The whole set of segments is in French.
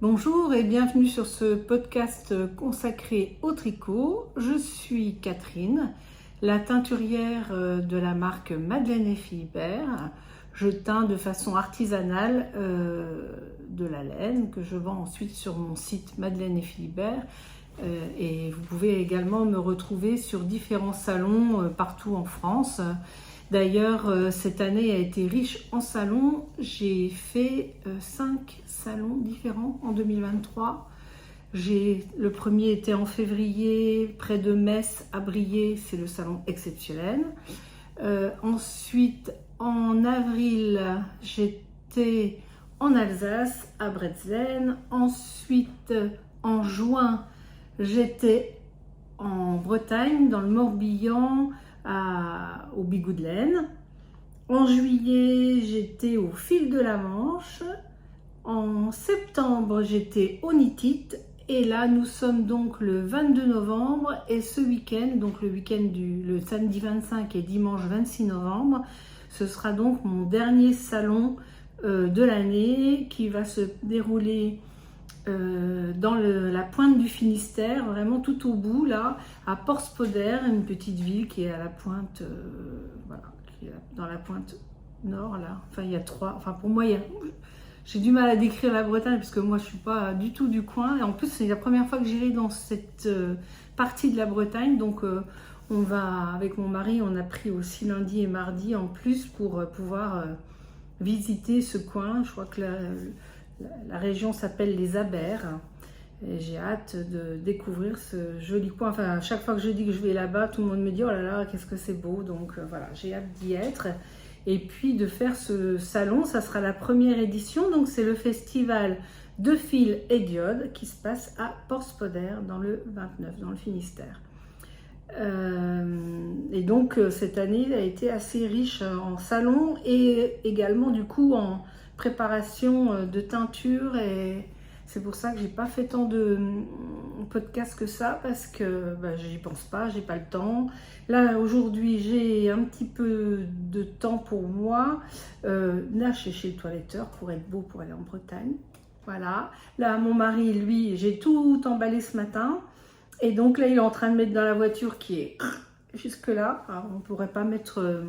Bonjour et bienvenue sur ce podcast consacré au tricot. Je suis Catherine, la teinturière de la marque Madeleine et Philibert. Je teins de façon artisanale de la laine que je vends ensuite sur mon site Madeleine et Philibert. Et vous pouvez également me retrouver sur différents salons partout en France. D'ailleurs, cette année a été riche en salons. J'ai fait 5 salons différents en 2023. Le premier était en février, près de Metz, à Briey, c'est le salon exceptionnel. Ensuite, en avril, j'étais en Alsace, à Bretzelen. Ensuite, en juin, j'étais en Bretagne, dans le Morbihan, au Bigot de Laine. En juillet, j'étais au Fil de la Manche. En septembre, j'étais au Nitite. Et là, nous sommes donc le 22 novembre. Et ce week-end, donc le samedi 25 et dimanche 26 novembre, ce sera donc mon dernier salon de l'année qui va se dérouler dans la pointe du Finistère, vraiment tout au bout là, à Porspoder, une petite ville qui est à la pointe, qui est dans la pointe nord là. Enfin il y a trois, enfin pour moi j'ai du mal à décrire la Bretagne parce que moi je suis pas du tout du coin et en plus c'est la première fois que j'irai dans cette partie de la Bretagne, donc on va avec mon mari, on a pris aussi lundi et mardi en plus pour pouvoir visiter ce coin. Je crois que la région s'appelle les Abers et j'ai hâte de découvrir ce joli coin. Enfin, à chaque fois que je dis que je vais là-bas, tout le monde me dit « Oh là là, qu'est-ce que c'est beau !» Donc voilà, j'ai hâte d'y être. Et puis de faire ce salon, ça sera la première édition. Donc c'est le festival de fil et diodes qui se passe à Porspoder dans le 29, dans le Finistère. Et donc cette année a été assez riche en salons et également du coup en préparation de teinture, et c'est pour ça que j'ai pas fait tant de podcasts que ça parce que j'y pense pas, j'ai pas le temps. Là aujourd'hui j'ai un petit peu de temps pour moi. Là je suis chez le toiletteur pour être beau pour aller en Bretagne. Voilà. Là mon mari lui, j'ai tout emballé ce matin et donc là il est en train de mettre dans la voiture qui est jusque là. Alors, on pourrait pas mettre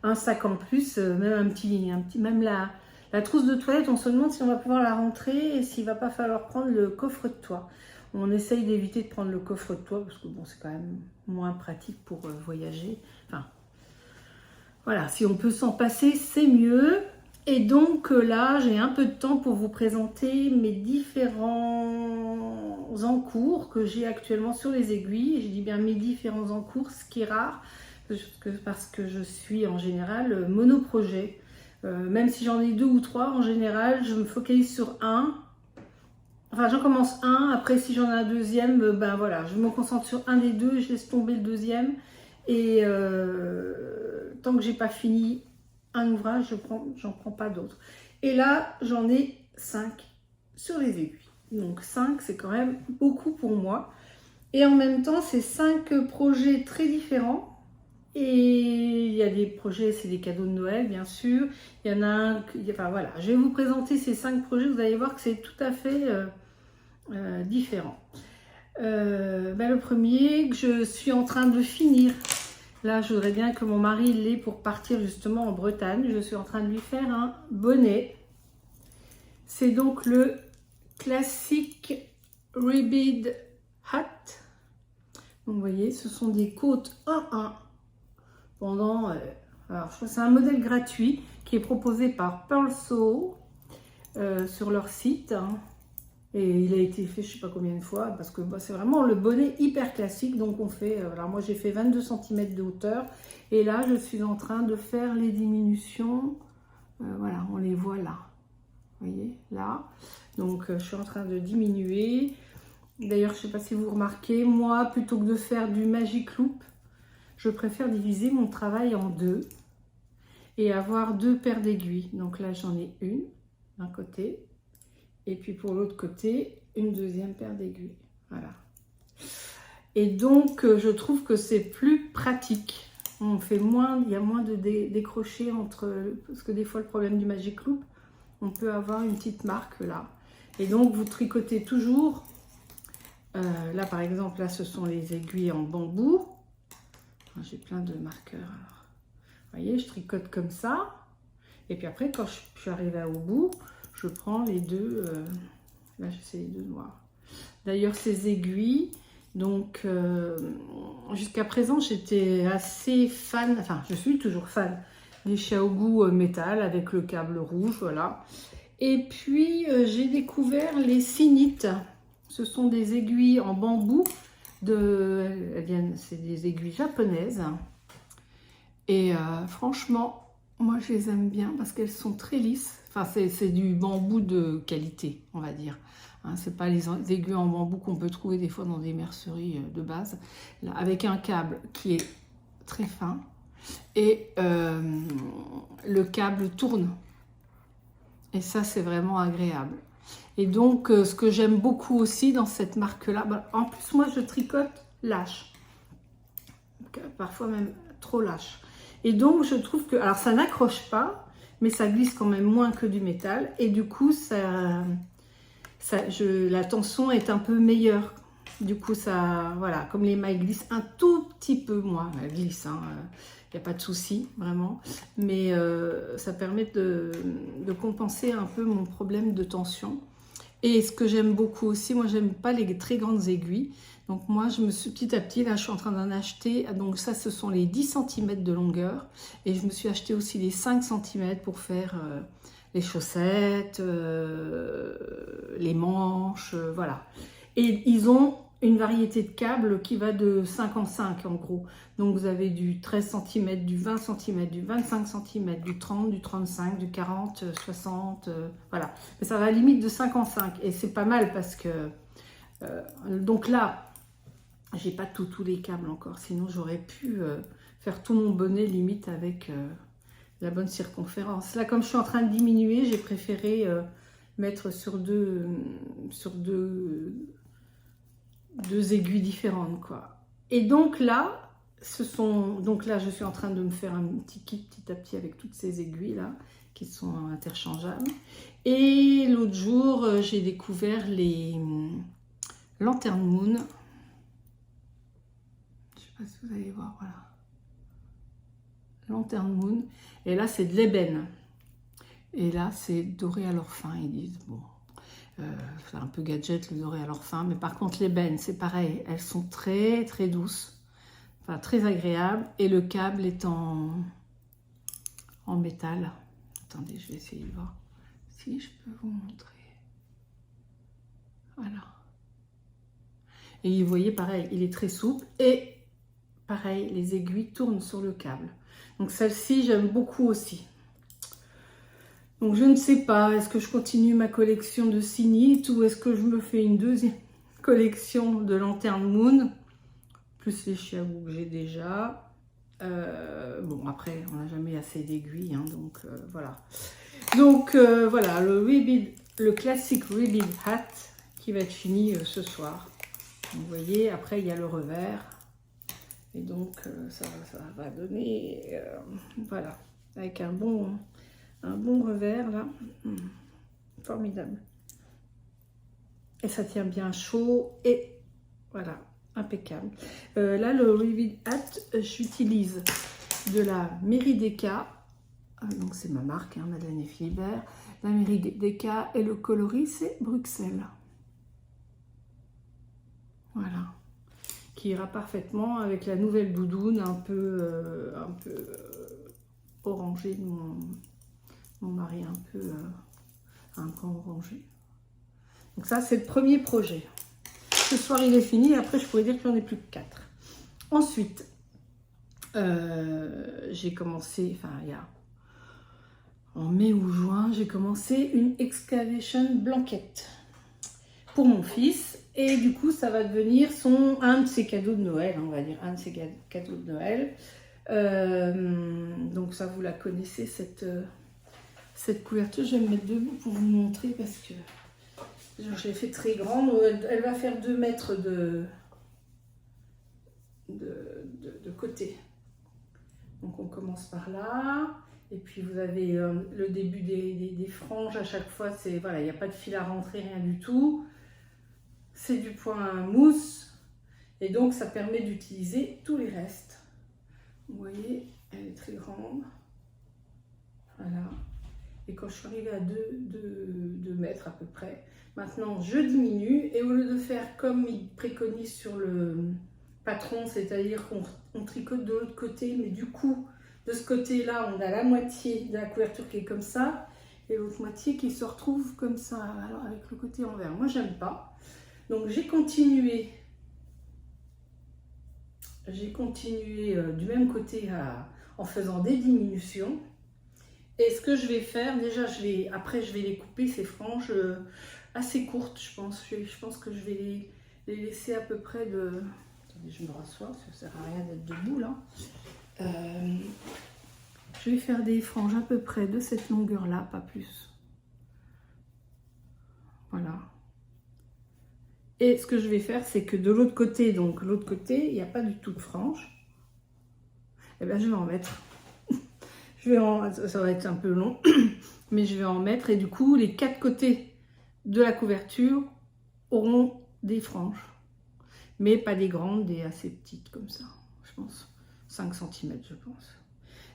un sac en plus, même même la trousse de toilette, on se demande si on va pouvoir la rentrer et s'il va pas falloir prendre le coffre de toit. On essaye d'éviter de prendre le coffre de toit parce que bon, c'est quand même moins pratique pour voyager. Enfin, voilà, si on peut s'en passer, c'est mieux. Et donc là, j'ai un peu de temps pour vous présenter mes différents encours que j'ai actuellement sur les aiguilles. Je dis bien mes différents encours, ce qui est rare parce que je suis en général monoprojet. Même si j'en ai 2 ou 3, en général, je me focalise sur un. Enfin, j'en commence un. Après, si j'en ai un deuxième, voilà, je me concentre sur un des deux, je laisse tomber le deuxième. Et tant que j'ai pas fini un ouvrage, j'en prends pas d'autres. Et là, j'en ai 5 sur les aiguilles. Donc 5, c'est quand même beaucoup pour moi. Et en même temps, c'est 5 projets très différents. Et il y a des projets, c'est des cadeaux de Noël, bien sûr. Il y en a un, enfin voilà, je vais vous présenter ces 5 projets, vous allez voir que c'est tout à fait différent. Le premier que je suis en train de finir, là je voudrais bien que mon mari l'ait pour partir justement en Bretagne. Je suis en train de lui faire un bonnet. C'est donc le classique Ribbed Hat. Donc vous voyez, ce sont des côtes 1-1. Alors je crois que c'est un modèle gratuit qui est proposé par Pearl Sew sur leur site, hein. Et il a été fait je sais pas combien de fois parce que c'est vraiment le bonnet hyper classique. Donc on fait, alors moi j'ai fait 22 cm de hauteur et là je suis en train de faire les diminutions, voilà, on les voit là, vous voyez là, donc je suis en train de diminuer. D'ailleurs je sais pas si vous remarquez, moi plutôt que de faire du Magic Loop, je préfère diviser mon travail en 2 et avoir 2 paires d'aiguilles. Donc là, j'en ai une d'un côté et puis pour l'autre côté, une deuxième paire d'aiguilles. Voilà. Et donc, je trouve que c'est plus pratique. On fait moins, il y a moins de décrocher entre... Parce que des fois, le problème du Magic Loop, on peut avoir une petite marque là. Et donc vous tricotez toujours, là par exemple, là ce sont les aiguilles en bambou. J'ai plein de marqueurs. Alors. Vous voyez, je tricote comme ça. Et puis après, quand je suis arrivée au bout, je prends les deux, là c'est les deux noirs. D'ailleurs ces aiguilles, donc jusqu'à présent j'étais assez fan, enfin je suis toujours fan des Xiaogu métal avec le câble rouge, voilà. Et puis j'ai découvert les Sinite. Ce sont des aiguilles en bambou, c'est des aiguilles japonaises. Et franchement, moi je les aime bien parce qu'elles sont très lisses. Enfin c'est du bambou de qualité, on va dire. Hein, c'est pas les aiguilles en bambou qu'on peut trouver des fois dans des merceries de base. Là, avec un câble qui est très fin. Et le câble tourne. Et ça, c'est vraiment agréable. Et donc, ce que j'aime beaucoup aussi dans cette marque-là, bah, en plus, moi, je tricote lâche. Parfois même trop lâche. Et donc, je trouve que... Alors, ça n'accroche pas, mais ça glisse quand même moins que du métal. Et du coup, la tension est un peu meilleure. Du coup, ça... Voilà, comme les mailles glissent un tout petit peu moins. Elles glissent, hein. Il n'y a pas de souci, vraiment. Mais ça permet de compenser un peu mon problème de tension. Et ce que j'aime beaucoup aussi, moi, j'aime pas les très grandes aiguilles. Donc moi, je me suis petit à petit, là, je suis en train d'en acheter. Donc ça, ce sont les 10 cm de longueur. Et je me suis acheté aussi les 5 cm pour faire les chaussettes, les manches, voilà. Et ils ont une variété de câbles qui va de 5 en 5 en gros. Donc vous avez du 13 cm, du 20 cm, du 25 cm, du 30, du 35, du 40, 60, voilà. Mais ça va à la limite de 5 en 5 et c'est pas mal parce que donc là, j'ai pas tous les câbles encore, sinon j'aurais pu faire tout mon bonnet limite avec la bonne circonférence. Là, comme je suis en train de diminuer, j'ai préféré mettre sur deux aiguilles différentes, quoi. Et donc là, là, je suis en train de me faire un petit kit petit à petit avec toutes ces aiguilles là qui sont interchangeables. Et l'autre jour, j'ai découvert les Lantern Moon. Je sais pas si vous allez voir, voilà. Lantern Moon. Et là, c'est de l'ébène. Et là, c'est doré à leur fin, ils disent. Bon. C'est un peu gadget le doré à leur fin, mais par contre l'ébène c'est pareil, elles sont très très douces, enfin très agréables, et le câble est en métal. Attendez, je vais essayer de voir si je peux vous montrer. Voilà. Et vous voyez pareil, il est très souple et pareil, les aiguilles tournent sur le câble. Donc celle-ci j'aime beaucoup aussi. Donc je ne sais pas, est-ce que je continue ma collection de Sinite ou est-ce que je me fais une deuxième collection de Lantern Moon, plus les Xiaogu que j'ai déjà. Bon, après, on n'a jamais assez d'aiguilles, hein, donc voilà. Donc voilà, le classique Ribbed Hat qui va être fini ce soir. Donc, vous voyez, après il y a le revers. Et donc ça va donner, voilà, avec un bon revers là, formidable. Et ça tient bien chaud et voilà, impeccable. Là, le Ribbed Hat, j'utilise de la Merideka, donc c'est ma marque, hein, Madeleine et Philibert. La Merideka et le coloris c'est Bruxelles. Voilà, qui ira parfaitement avec la nouvelle doudoune un peu orangée de mon mari, un peu un camp orangé. Donc ça, c'est le premier projet. Ce soir, il est fini. Et après, je pourrais dire que j'en ai plus que 4. Ensuite, j'ai commencé, enfin, il y a en mai ou juin, j'ai commencé une excavation blanquette pour mon fils. Et du coup, ça va devenir un de ses cadeaux de Noël, on va dire, un de ses cadeaux de Noël. Donc ça, vous la connaissez, cette couverture. Je vais me mettre debout pour vous montrer parce que je l'ai fait très grande. Elle va faire 2 mètres de côté. Donc on commence par là. Et puis vous avez le début des franges à chaque fois, c'est voilà, il n'y a pas de fil à rentrer, rien du tout. C'est du point mousse et donc ça permet d'utiliser tous les restes. Vous voyez, elle est très grande. Voilà. Et quand je suis arrivée à 2 mètres à peu près, maintenant je diminue et au lieu de faire comme il préconise sur le patron, c'est-à-dire qu'on tricote de l'autre côté, mais du coup, de ce côté-là, on a la moitié de la couverture qui est comme ça et l'autre moitié qui se retrouve comme ça, alors avec le côté envers. Moi, j'aime pas. Donc, j'ai continué du même côté en faisant des diminutions. Et ce que je vais faire, déjà, après je vais les couper, ces franges assez courtes, je pense. Je pense que je vais les laisser à peu près de... Attendez, je me rassois, ça ne sert à rien d'être debout là. Je vais faire des franges à peu près de cette longueur-là, pas plus. Voilà. Et ce que je vais faire, c'est que de l'autre côté, donc l'autre côté, il n'y a pas du tout de franges. Et bien, je vais en mettre. Ça va être un peu long, mais je vais en mettre. Et du coup, les 4 côtés de la couverture auront des franges. Mais pas des grandes, des assez petites comme ça, je pense. 5 cm, je pense.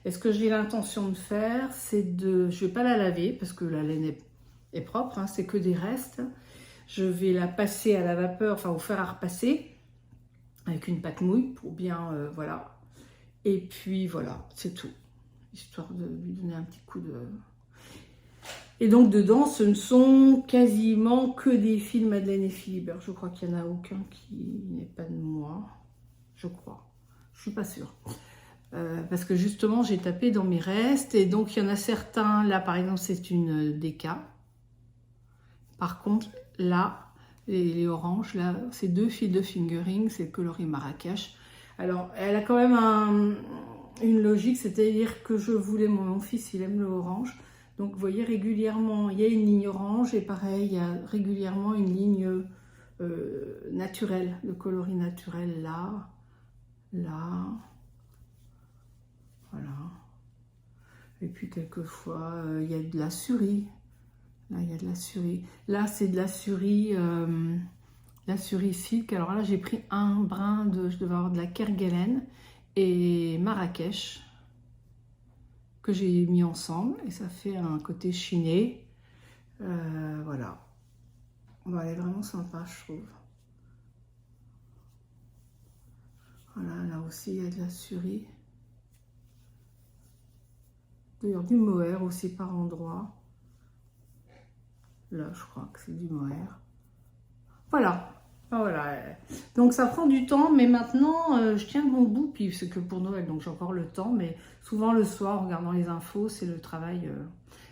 Et ce que j'ai l'intention de faire, c'est de... Je ne vais pas la laver, parce que la laine est propre, hein, c'est que des restes. Je vais la passer à la vapeur, enfin au fer à repasser, avec une pâte mouille, pour bien... voilà. Et puis voilà, c'est tout. Histoire de lui donner un petit coup de... Et donc dedans, ce ne sont quasiment que des fils Madeleine et Philibert. Je crois qu'il n'y en a aucun qui n'est pas de moi. Je crois. Je suis pas sûre. Parce que justement, j'ai tapé dans mes restes. Et donc, il y en a certains. Là, par exemple, c'est une DK. Par contre, là, les oranges, là, c'est 2 fils de fingering. C'est le coloris Marrakech. Alors, elle a quand même une logique. C'est-à-dire que je voulais... Mon fils, il aime le orange. Donc, vous voyez, régulièrement, il y a une ligne orange et pareil, il y a régulièrement une ligne naturelle, le coloris naturel là, là, voilà. Et puis, quelquefois, il y a de la surie. Là, il y a de la surie. Là, c'est de la surie silk. Alors là, j'ai pris un brin je devais avoir de la Kerguelen et Marrakech, que j'ai mis ensemble et ça fait un côté chiné. Voilà. Bon, elle est vraiment sympa, je trouve. Voilà, là aussi il y a de la surie. D'ailleurs du mohair aussi par endroits. Là, je crois que c'est du mohair. Voilà. Voilà. Donc ça prend du temps, mais maintenant je tiens bon bout, puis c'est que pour Noël, donc j'ai encore le temps, mais souvent le soir en regardant les infos, c'est le travail,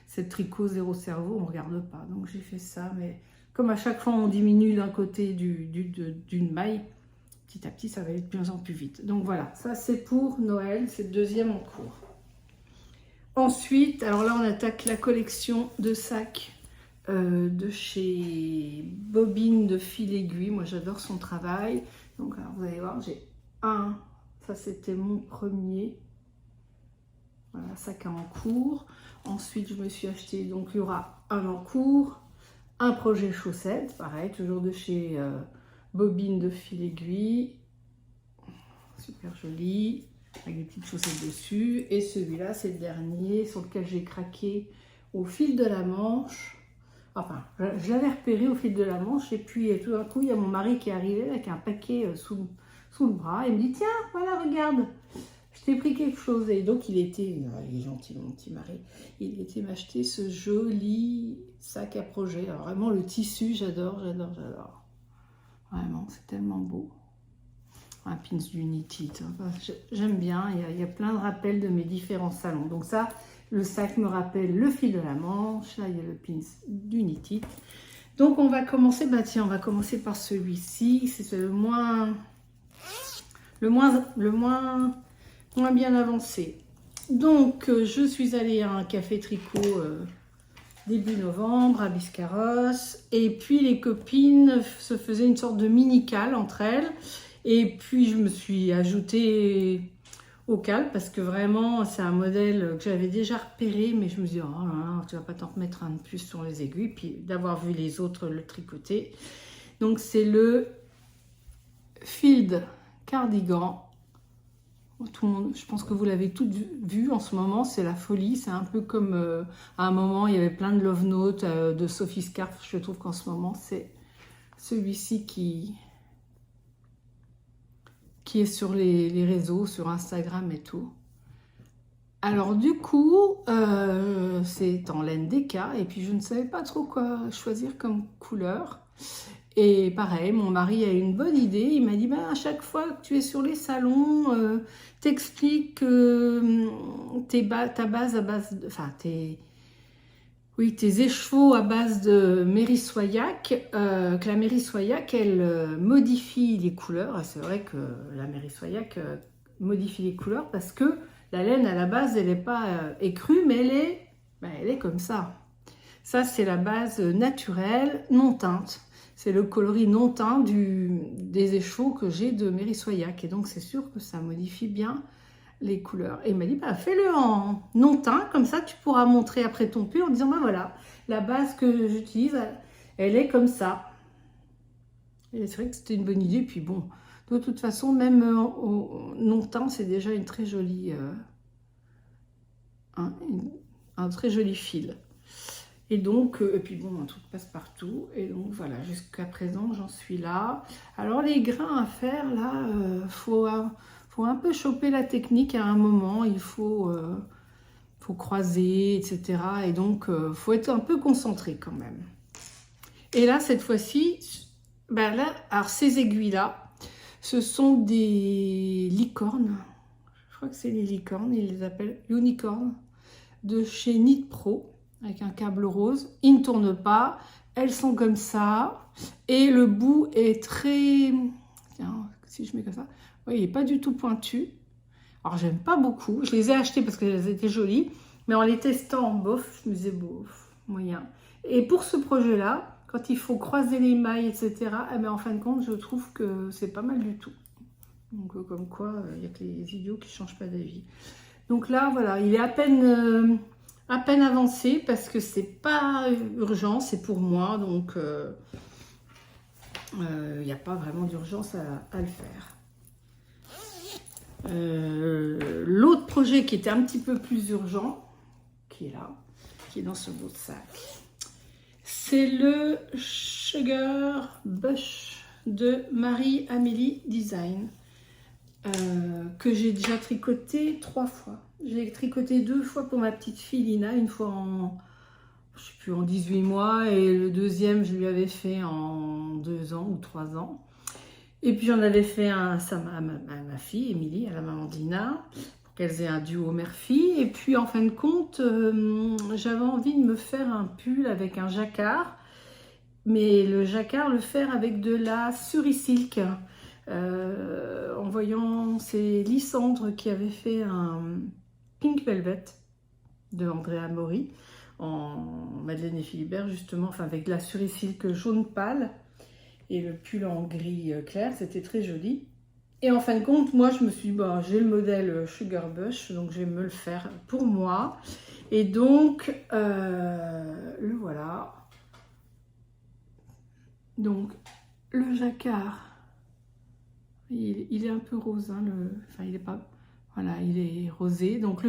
c'est le tricot zéro cerveau, on ne regarde pas, donc j'ai fait ça, mais comme à chaque fois on diminue d'un côté d'une maille, petit à petit ça va aller de plus en plus vite. Donc voilà, ça c'est pour Noël, c'est le deuxième en cours. Ensuite, alors là on attaque la collection de sacs de chez Bobine de fil aiguille. Moi j'adore son travail. Donc alors, vous allez voir, j'ai ça c'était mon premier, voilà, sac en cours. Ensuite je me suis acheté, donc il y aura un en cours, un projet chaussette, pareil, toujours de chez Bobine de fil aiguille, super joli, avec des petites chaussettes dessus. Et celui-là c'est le dernier sur lequel j'ai craqué au fil de la manche. Enfin, je l'avais repéré au fil de la manche et puis tout d'un coup, il y a mon mari qui est arrivé avec un paquet sous le bras et me dit « Tiens, voilà, regarde, je t'ai pris quelque chose. » Et donc, il est gentil, mon petit mari. Il était m'acheter ce joli sac à projet. Alors, vraiment, le tissu, j'adore, j'adore, j'adore. Vraiment, c'est tellement beau. Un pins d'Unity. J'aime bien, il y a plein de rappels de mes différents salons. Donc ça... Le sac me rappelle le fil de la manche. Là, il y a le pins d'Unity. Donc, on va commencer. Bah tiens, on va commencer par celui-ci. C'est le moins bien avancé. Donc, je suis allée à un café tricot début novembre à Biscarrosse. Et puis, les copines se faisaient une sorte de mini-cale entre elles. Et puis, je me suis ajoutée au calque parce que vraiment c'est un modèle que j'avais déjà repéré, mais je me dis oh là là, tu vas pas t'en remettre un de plus sur les aiguilles, puis d'avoir vu les autres le tricoter. Donc c'est le Field Cardigan. Tout le monde, je pense que vous l'avez toutes vu en ce moment, c'est la folie. C'est un peu comme à un moment il y avait plein de love notes de Sophie Scarf. Je trouve qu'en ce moment c'est celui-ci qui est sur les réseaux, sur Instagram et tout. Alors du coup, c'est en laine DK et puis je ne savais pas trop quoi choisir comme couleur. Et pareil, mon mari a une bonne idée. Il m'a dit, bah, à chaque fois que tu es sur les salons, t'expliques ta base à base de... Enfin, tes écheveaux à base de Mérisoyac, que la Mérisoyac, elle modifie les couleurs. C'est vrai que la Mérisoyac modifie les couleurs parce que la laine, à la base, elle n'est pas écrue, mais elle est comme ça. Ça, c'est la base naturelle, non teinte. C'est le coloris non teint des écheveaux que j'ai de Mérisoyac. Et donc, c'est sûr que ça modifie bien les couleurs. Et il m'a dit, bah, fais-le en non teint, comme ça, tu pourras montrer après ton pull en disant, bah voilà, la base que j'utilise, elle est comme ça. Et c'est vrai que c'était une bonne idée. Puis bon, de toute façon, même au non teint, c'est déjà une très jolie, un très joli fil. Et donc, et puis bon, un truc passe partout. Et donc voilà, jusqu'à présent, j'en suis là. Alors les grains à faire, là, faut un peu choper la technique à un moment. Il faut croiser, etc. Et donc, faut être un peu concentré quand même. Et là, cette fois-ci, ben là, alors ces aiguilles-là, ce sont des licornes. Je crois que c'est les licornes, ils les appellent unicornes, de chez Knit Pro. Avec un câble rose, ils ne tournent pas, elles sont comme ça, et le bout est très, tiens, si je mets comme ça, oui, il n'est pas du tout pointu. Alors j'aime pas beaucoup, je les ai achetées parce qu'elles étaient jolies, mais en les testant en bof, je me disais bof, moyen. Et pour ce projet-là, quand il faut croiser les mailles, etc., eh bien, en fin de compte, je trouve que c'est pas mal du tout. Donc comme quoi, il n'y a que les idiots qui ne changent pas d'avis. Donc là, voilà, il est à peine avancé parce que c'est pas urgent, c'est pour moi, donc il n'y a pas vraiment d'urgence à le faire. L'autre projet qui était un petit peu plus urgent, qui est là, qui est dans ce beau sac, c'est le Sugar Bush de Marie-Amélie Design, que j'ai déjà tricoté 3 fois. J'ai tricoté 2 fois pour ma petite fille Lina, une fois je sais plus, en 18 mois, et le deuxième, je lui avais fait en 2 ans ou 3 ans. Et puis j'en avais fait un à ma fille, Émilie, à la maman d'Ina, pour qu'elles aient un duo mère-fille. Et puis en fin de compte, j'avais envie de me faire un pull avec un jacquard, mais le jacquard, le faire avec de la Surisilk. En voyant, c'est Lysandre qui avait fait un Pink Velvet de Andrea Mori en Madeleine et Philibert, justement, enfin avec de la Surisilk jaune pâle et le pull en gris clair, c'était très joli. Et en fin de compte, moi je me suis dit, bon, j'ai le modèle Sugar Bush, donc je vais me le faire pour moi. Et donc, le voilà. Donc, le jacquard. Il est un peu rose, hein, enfin il est pas, voilà, il est rosé. Donc,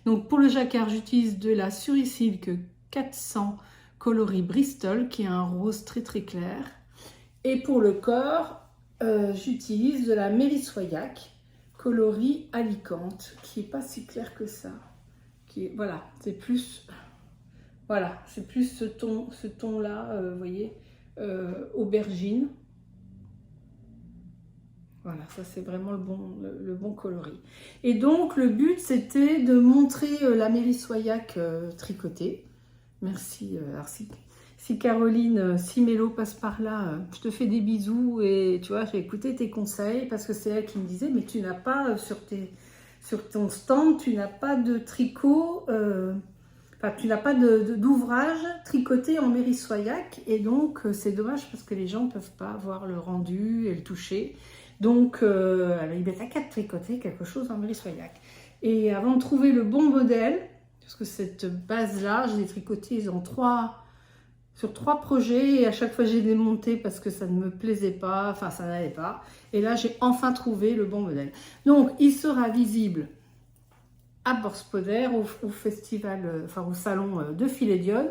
donc pour le jacquard, j'utilise de la Surisilk 400 coloris Bristol, qui est un rose très très clair. Et pour le corps, j'utilise de la Mérisoyac coloris Alicante, qui est pas si clair que ça. Voilà, c'est plus, voilà, c'est plus ce ton-là, vous voyez, aubergine. Voilà, ça c'est vraiment le bon coloris. Et donc le but c'était de montrer la Mérisoyac tricotée. Merci. Alors si Caroline, si Mélo passe par là, je te fais des bisous et tu vois, j'ai écouté tes conseils parce que c'est elle qui me disait, mais tu n'as pas sur ton stand, tu n'as pas de tricot, enfin tu n'as pas d'ouvrage tricoté en Mérisoyac et donc c'est dommage parce que les gens ne peuvent pas voir le rendu et le toucher. Donc, il met à 4 tricoter quelque chose en Mérisoyac. Et avant de trouver le bon modèle, parce que cette base-là, je l'ai tricotée sur 3 projets, et à chaque fois j'ai démonté parce que ça ne me plaisait pas, enfin ça n'allait pas. Et là, j'ai enfin trouvé le bon modèle. Donc, il sera visible à Porspoder, au festival, enfin au salon de Filet-Dionne,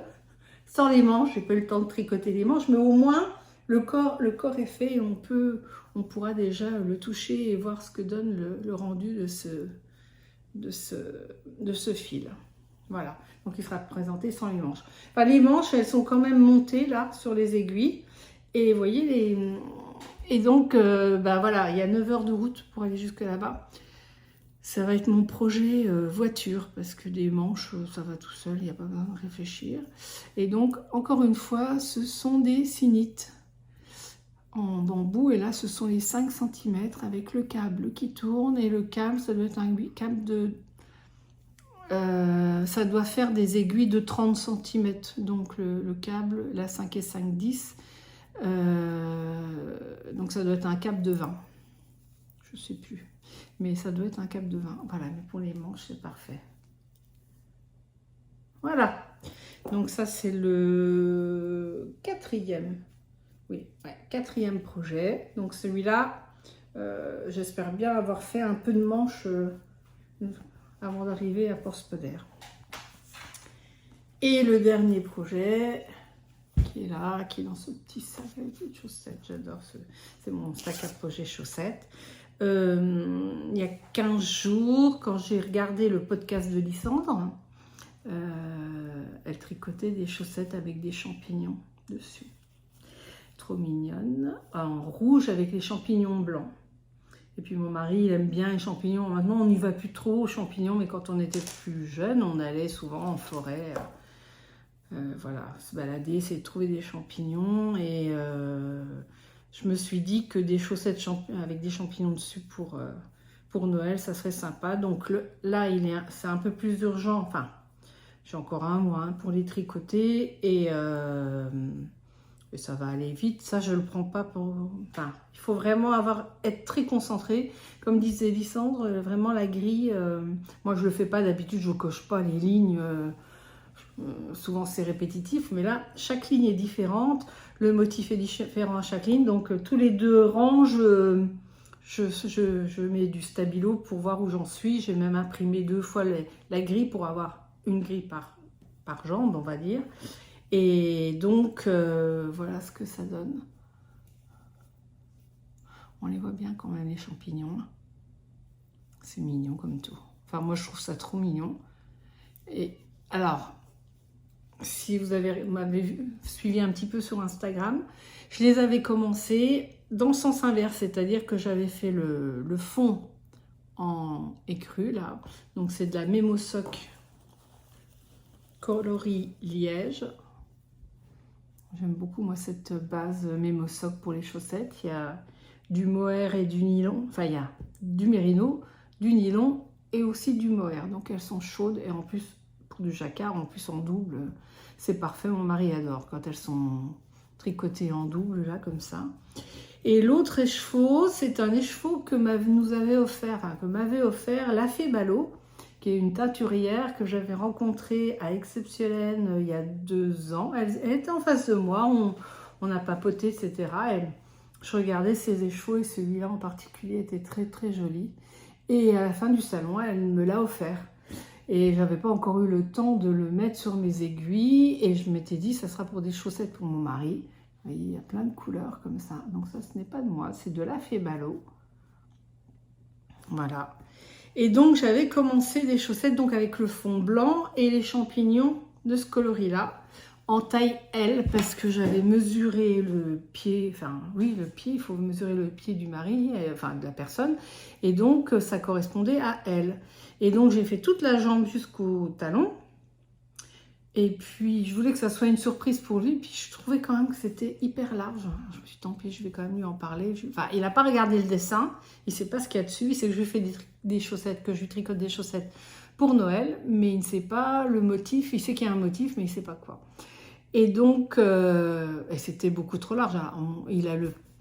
sans les manches. J'ai pas eu le temps de tricoter les manches, mais au moins le corps est fait et on pourra déjà le toucher et voir ce que donne le rendu de ce fil. Voilà, donc il sera présenté sans les manches. Enfin, les manches, elles sont quand même montées là sur les aiguilles. Et vous voyez, et donc, voilà, il y a 9 heures de route pour aller jusque là-bas. Ça va être mon projet voiture, parce que des manches, ça va tout seul, il n'y a pas besoin de réfléchir. Et donc, encore une fois, ce sont des sinites en bambou. Et là, ce sont les 5 cm avec le câble qui tourne. Et le câble, ça doit être un câble de... ça doit faire des aiguilles de 30 cm. Donc, le câble, la 5 et 5, 10. Donc, ça doit être un câble de 20. Je ne sais plus. Mais ça doit être un câble de 20. Voilà, mais pour les manches, c'est parfait. Voilà. Donc ça, c'est le 4e. Oui, ouais, 4e projet. Donc celui-là, j'espère bien avoir fait un peu de manches avant d'arriver à Porspoder. Et le dernier projet, qui est là, qui est dans ce petit sac avec les chaussettes. J'adore c'est mon sac à projet chaussettes. Il y a 15 jours, quand j'ai regardé le podcast de Lysandre, elle tricotait des chaussettes avec des champignons dessus. Trop mignonne. En rouge avec les champignons blancs. Et puis mon mari, il aime bien les champignons. Maintenant, on n'y va plus trop aux champignons, mais quand on était plus jeune, on allait souvent en forêt. Voilà, se balader, essayer de trouver des champignons. Et je me suis dit que des chaussettes avec des champignons dessus pour Noël, ça serait sympa. Donc là, c'est un peu plus urgent. Enfin, j'ai encore un mois pour les tricoter. Et ça va aller vite. Ça, je ne le prends pas pour... Enfin, il faut vraiment être très concentré. Comme disait Lysandre, vraiment la grille... moi, je ne le fais pas d'habitude, je ne coche pas les lignes... souvent c'est répétitif, mais là chaque ligne est différente, le motif est différent à chaque ligne, donc tous les 2 rangs je mets du stabilo pour voir où j'en suis. J'ai même imprimé 2 fois la grille pour avoir une grille par jambe, on va dire. Et donc voilà ce que ça donne. On les voit bien quand même, les champignons. C'est mignon comme tout. Enfin, moi je trouve ça trop mignon. Et alors, si vous m'avez suivi un petit peu sur Instagram, je les avais commencés dans le sens inverse, c'est-à-dire que j'avais fait le fond en écru, là. Donc c'est de la Memosoc coloris liège. J'aime beaucoup, moi, cette base Memosoc pour les chaussettes. Il y a du mohair et du nylon. Enfin, il y a du mérino, du nylon et aussi du mohair. Donc elles sont chaudes et en plus... pour du jacquard, en plus en double, c'est parfait. Mon mari adore quand elles sont tricotées en double, là, comme ça. Et l'autre écheveau, c'est un écheveau que m'avait offert la Fée Ballot, qui est une teinturière que j'avais rencontrée à Exceptionnelle il y a 2 ans. Elle était en face de moi, on a papoté, etc. Je regardais ses écheveaux et celui-là en particulier était très très joli. Et à la fin du salon, elle me l'a offert. Et j'avais pas encore eu le temps de le mettre sur mes aiguilles. Et je m'étais dit, ça sera pour des chaussettes pour mon mari. Vous voyez, il y a plein de couleurs comme ça. Donc ça, ce n'est pas de moi, c'est de la Fée Ballot. Voilà. Et donc, j'avais commencé des chaussettes donc avec le fond blanc et les champignons de ce coloris-là. En taille L, parce que j'avais mesuré le pied, enfin oui, le pied, il faut mesurer le pied du mari, enfin de la personne, et donc ça correspondait à L. Et donc j'ai fait toute la jambe jusqu'au talon, et puis je voulais que ça soit une surprise pour lui, puis je trouvais quand même que c'était hyper large. Je me suis dit, tant pis, je vais quand même lui en parler. Enfin, il n'a pas regardé le dessin, il ne sait pas ce qu'il y a dessus, il sait que je lui fais des chaussettes, que je lui tricote des chaussettes pour Noël, mais il ne sait pas le motif, il sait qu'il y a un motif, mais il ne sait pas quoi. Et donc, et c'était beaucoup trop large. Il a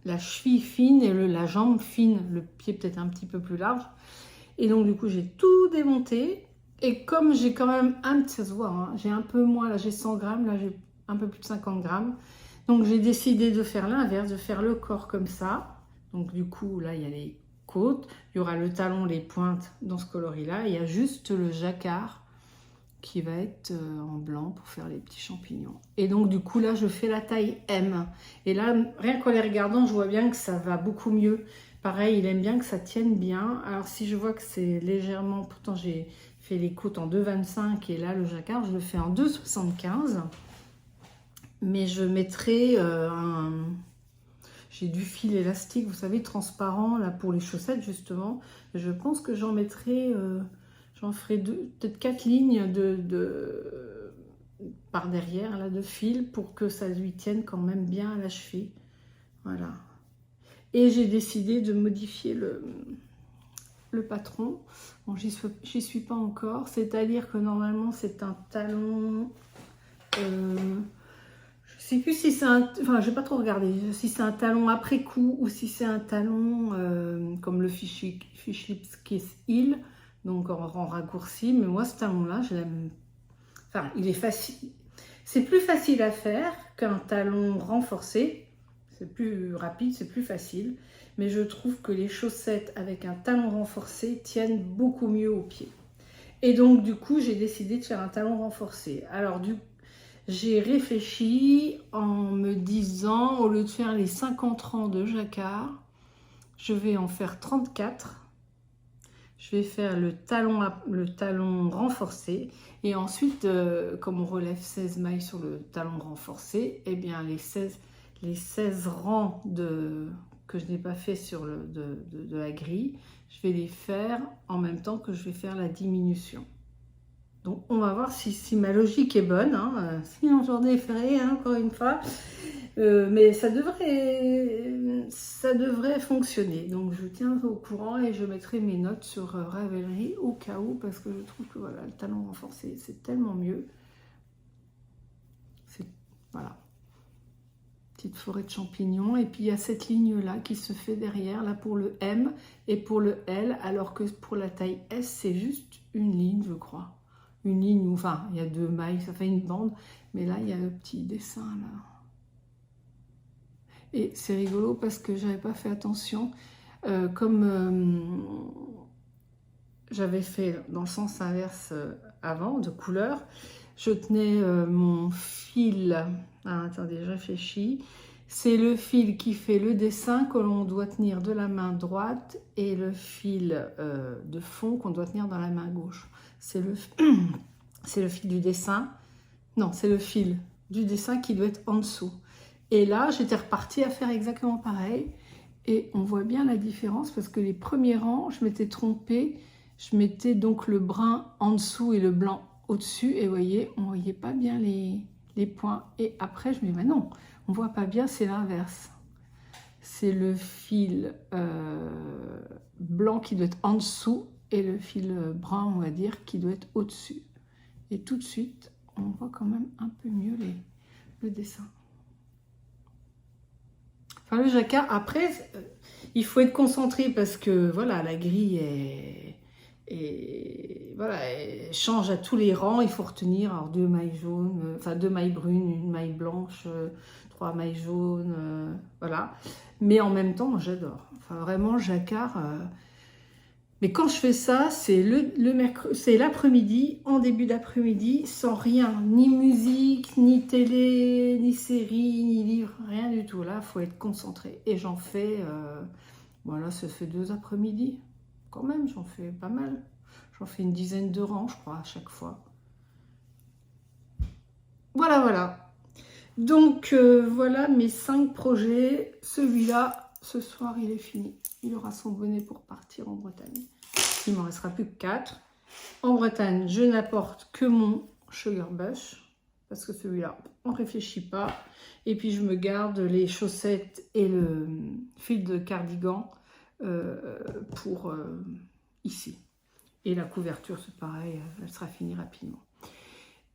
la cheville fine et la jambe fine, le pied peut-être un petit peu plus large. Et donc du coup j'ai tout démonté. Et comme j'ai quand même ça se voit, hein, j'ai un peu moins, là j'ai 100 grammes, là j'ai un peu plus de 50 grammes. Donc j'ai décidé de faire l'inverse, de faire le corps comme ça. Donc du coup là il y a les côtes, il y aura le talon, les pointes dans ce coloris-là. Il y a juste le jacquard qui va être en blanc pour faire les petits champignons. Et donc du coup là je fais la taille M. Et là rien qu'en les regardant je vois bien que ça va beaucoup mieux. Pareil, il aime bien que ça tienne bien. Alors si je vois que c'est légèrement, pourtant j'ai fait les côtes en 2,25 et là le jacquard je le fais en 2,75. Mais je mettrai j'ai du fil élastique, vous savez, transparent là pour les chaussettes justement. Je pense que j'en mettrai, j'en ferai peut-être 4 lignes par derrière là de fil pour que ça lui tienne quand même bien à la cheville. Voilà. Et j'ai décidé de modifier le patron. Bon, j'y suis pas encore. C'est-à-dire que normalement, c'est un talon... je sais plus si c'est un... Enfin, je vais pas trop regarder. Si c'est un talon après coup ou si c'est un talon comme le Fish Lips Kiss Heel. Donc en raccourci. Mais moi, ce talon-là, je l'aime... Enfin, il est facile. C'est plus facile à faire qu'un talon renforcé. C'est plus rapide, c'est plus facile. Mais je trouve que les chaussettes avec un talon renforcé tiennent beaucoup mieux aux pieds. Et donc, du coup, j'ai décidé de faire un talon renforcé. Alors, j'ai réfléchi en me disant, au lieu de faire les 50 rangs de jacquard, je vais en faire 34. Je vais faire le talon renforcé. Et ensuite, comme on relève 16 mailles sur le talon renforcé, eh bien, les 16 rangs que je n'ai pas fait sur de la grille, je vais les faire en même temps que je vais faire la diminution. Donc on va voir si ma logique est bonne, hein. Sinon j'en ai fait hein, encore une fois, mais ça devrait fonctionner. Donc je tiens au courant et je mettrai mes notes sur Ravelry au cas où, parce que je trouve que voilà, le talon renforcé c'est tellement mieux. Voilà. Petite forêt de champignons, et puis il y a cette ligne là qui se fait derrière là pour le M et pour le L, alors que pour la taille S c'est juste une ligne, je crois, une ligne où, enfin il y a 2 mailles, ça fait une bande, mais là il y a le petit dessin là, et c'est rigolo parce que j'avais pas fait attention, comme j'avais fait dans le sens inverse avant de couleur. Je tenais mon fil, attendez, je réfléchis, c'est le fil qui fait le dessin que l'on doit tenir de la main droite et le fil de fond qu'on doit tenir dans la main gauche. C'est le fil du dessin, non, c'est le fil du dessin qui doit être en dessous. Et là, j'étais repartie à faire exactement pareil et on voit bien la différence parce que les premiers rangs, je m'étais trompée, je mettais donc le brun en dessous et le blanc au-dessus, et vous voyez, on ne voyait pas bien les points. Et après, je me dis, bah non, on ne voit pas bien, c'est l'inverse. C'est le fil blanc qui doit être en dessous et le fil brun, on va dire, qui doit être au-dessus. Et tout de suite, on voit quand même un peu mieux le dessin. Enfin, le jacquard, après, il faut être concentré parce que, voilà, la grille est... Et voilà, elle change à tous les rangs. Il faut retenir alors 2 mailles jaunes, enfin 2 mailles brunes, une maille blanche, 3 mailles jaunes, voilà. Mais en même temps, moi j'adore. Enfin vraiment, jacquard. Mais quand je fais ça, c'est c'est l'après-midi, en début d'après-midi, sans rien, ni musique, ni télé, ni série, ni livre, rien du tout. Là, il faut être concentré. Et j'en fais, voilà, ça fait 2 après-midi. Quand même, j'en fais pas mal. J'en fais une dizaine de rangs, je crois, à chaque fois. Voilà, voilà. Donc, voilà mes 5 projets. Celui-là, ce soir, il est fini. Il aura son bonnet pour partir en Bretagne. Il m'en restera plus que 4. En Bretagne, je n'apporte que mon Sugar Bush, parce que celui-là, on ne réfléchit pas. Et puis, je me garde les chaussettes et le fil de cardigan pour ici. Et la couverture, c'est pareil, elle sera finie rapidement.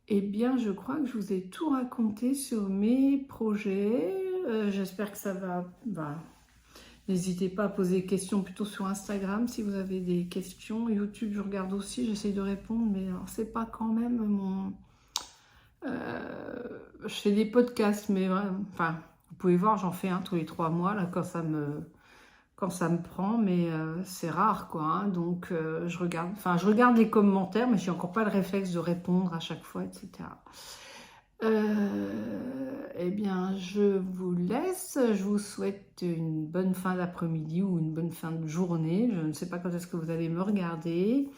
Eh bien, je crois que je vous ai tout raconté sur mes projets. J'espère que ça va N'hésitez pas à poser des questions plutôt sur Instagram si vous avez des questions. YouTube, je regarde aussi, j'essaye de répondre, mais alors c'est pas quand même mon... je fais des podcasts, mais enfin, vous pouvez voir, j'en fais un tous les 3 mois, là, quand ça me prend, mais c'est rare, quoi. Hein. Donc, je regarde les commentaires, mais j'ai encore pas le réflexe de répondre à chaque fois, etc. Eh bien, je vous laisse. Je vous souhaite une bonne fin d'après-midi ou une bonne fin de journée. Je ne sais pas quand est-ce que vous allez me regarder.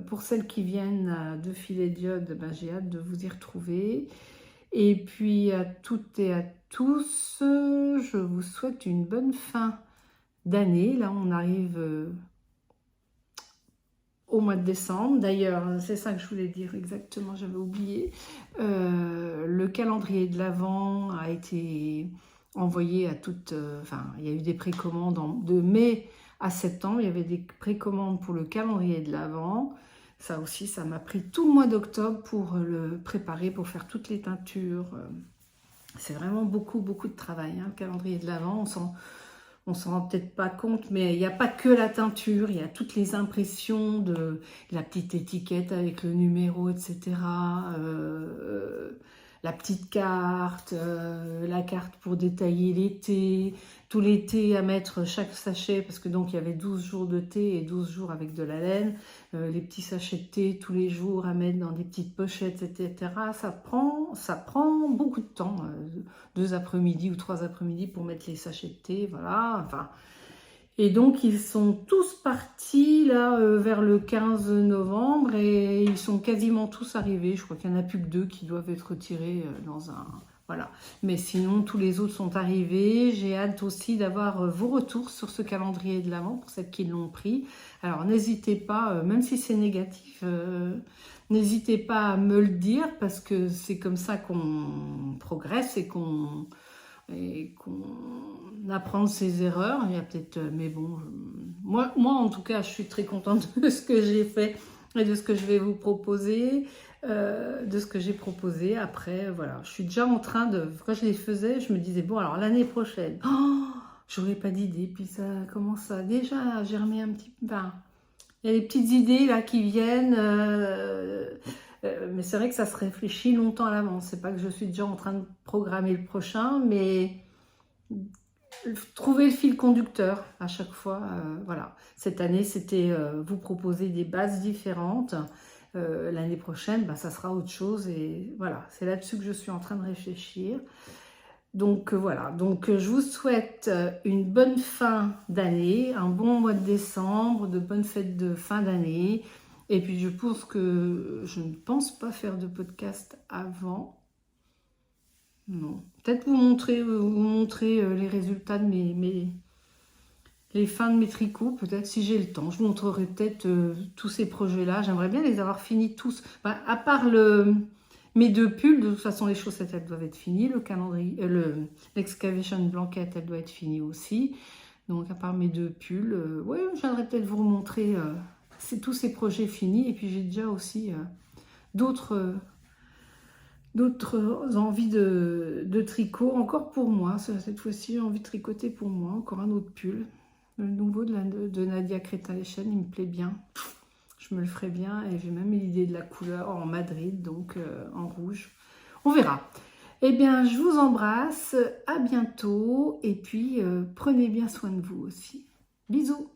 Pour celles qui viennent de Philédiode, ben, j'ai hâte de vous y retrouver. Et puis à toutes et à tous, je vous souhaite une bonne fin d'année. Là, on arrive au mois de décembre. D'ailleurs, c'est ça que je voulais dire exactement, j'avais oublié. Le calendrier de l'Avent a été envoyé à toutes... Enfin, il y a eu des précommandes de mai à septembre. Il y avait des précommandes pour le calendrier de l'Avent. Ça aussi, ça m'a pris tout le mois d'octobre pour le préparer, pour faire toutes les teintures. C'est vraiment beaucoup, beaucoup de travail, hein, le calendrier de l'Avent. On s'en rend peut-être pas compte, mais il n'y a pas que la teinture, il y a toutes les impressions de la petite étiquette avec le numéro, etc. La petite carte, la carte pour détailler les thés, tous les thés à mettre chaque sachet, parce que donc il y avait 12 jours de thé et 12 jours avec de la laine, les petits sachets de thé tous les jours à mettre dans des petites pochettes, etc. Ça prend beaucoup de temps, 2 après-midi ou 3 après-midi pour mettre les sachets de thé, voilà, enfin... Et donc, ils sont tous partis là vers le 15 novembre et ils sont quasiment tous arrivés. Je crois qu'il n'y en a plus que 2 qui doivent être retirés dans un... Voilà. Mais sinon, tous les autres sont arrivés. J'ai hâte aussi d'avoir vos retours sur ce calendrier de l'Avent pour celles qui l'ont pris. Alors, n'hésitez pas, même si c'est négatif, n'hésitez pas à me le dire parce que c'est comme ça qu'on progresse et qu'on apprend de ses erreurs. Il y a peut-être, mais bon, moi en tout cas, je suis très contente de ce que j'ai fait et de ce que je vais vous proposer, de ce que j'ai proposé. Après, voilà, je suis déjà en train de, quand je les faisais, je me disais, bon, alors l'année prochaine, oh, j'aurais pas d'idée, puis ça commence à déjà germer un petit peu. Ben, il y a des petites idées là qui viennent, mais c'est vrai que ça se réfléchit longtemps à l'avance. C'est pas que je suis déjà en train de programmer le prochain, mais trouver le fil conducteur à chaque fois. Voilà. Cette année, c'était vous proposer des bases différentes. L'année prochaine, bah, ça sera autre chose. Et voilà, c'est là-dessus que je suis en train de réfléchir. Donc voilà, donc je vous souhaite une bonne fin d'année, un bon mois de décembre, de bonnes fêtes de fin d'année. Et puis je pense que je ne pense pas faire de podcast avant. Non. Peut-être vous montrer les résultats de les fins de mes tricots, peut-être si j'ai le temps. Je vous montrerai peut-être tous ces projets-là. J'aimerais bien les avoir finis tous. Enfin, à part mes 2 pulls, de toute façon les chaussettes elles doivent être finies. Le calendrier, l'excavation blanket elle doit être finie aussi. Donc à part mes 2 pulls, ouais, j'aimerais peut-être vous remontrer tous ces projets finis. Et puis j'ai déjà aussi d'autres envies de tricot, encore pour moi. Cette fois-ci, j'ai envie de tricoter pour moi, encore un autre pull. Le nouveau de Nadia Crétin-Lechen, il me plaît bien. Je me le ferai bien et j'ai même l'idée de la couleur en Madrid, donc en rouge. On verra. Eh bien, je vous embrasse, à bientôt et puis prenez bien soin de vous aussi. Bisous!